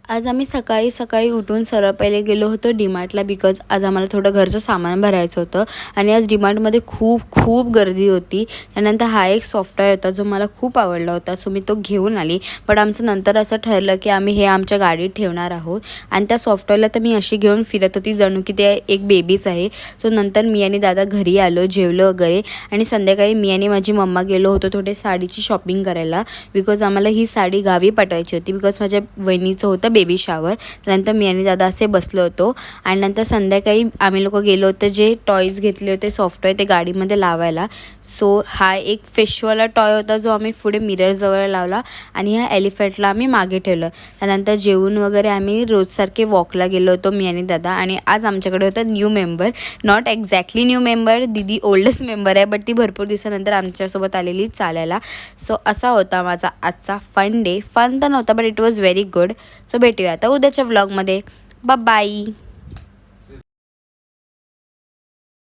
आज आम्ही सकाळी सकाळी उठून सरळ पहिले गेलो होतो डीमार्टला बिकॉज आज आम्हाला थोडं घरचं सामान भरायचं होतं आणि आज डीमार्टमध्ये खूप खूप गर्दी होती. त्यानंतर हा एक सॉफ्टवेअर होता जो मला खूप आवडला होता, सो मी तो घेऊन आली. पण आमचं नंतर असं ठरलं की आम्ही हे आमच्या गाडीत ठेवणार आहोत आणि त्या सॉफ्टवेअरला तर मी अशी घेऊन फिरत होती जणू की ते एक बेबीच आहे. सो नंतर मी आणि दादा घरी आलो, जेवलो वगैरे आणि संध्याकाळी मी आणि माझी मम्मा गेलो होतो थोडे साडीची शॉपिंग करायला बिकॉज आम्हाला ही साडी गावी पाठवायची होती बिकॉज माझ्या वहिनीचं होतं बेबी शावर. त्यानंतर मी आणि दादा असे बसलो होतो आणि नंतर संध्याकाळी आम्ही लोक गेलो होतो जे टॉयज घेतले होते सॉफ्टवेअर ते गाडीमध्ये लावायला. सो हा एक फिशवाला टॉय होता जो आम्ही पुढे मिररजवळ लावला आणि ह्या एलिफंटला आम्ही मागे ठेवलं. त्यानंतर जेवून वगैरे आम्ही रोजसारखे वॉकला गेलो होतो मी आणि दादा. आणि आज आमच्याकडे होता new member, not exactly new member, दीदी ओल्डेस्ट मेंबर आहे बट ती भरपूर दिवसानंतर आमच्यासोबत आलेली चालायला. सो असा होता माझा आजचा फन डे. फन तर नव्हता but it was very good. So भेटूया आता उद्याच्या व्लॉगमध्ये. Bye bye.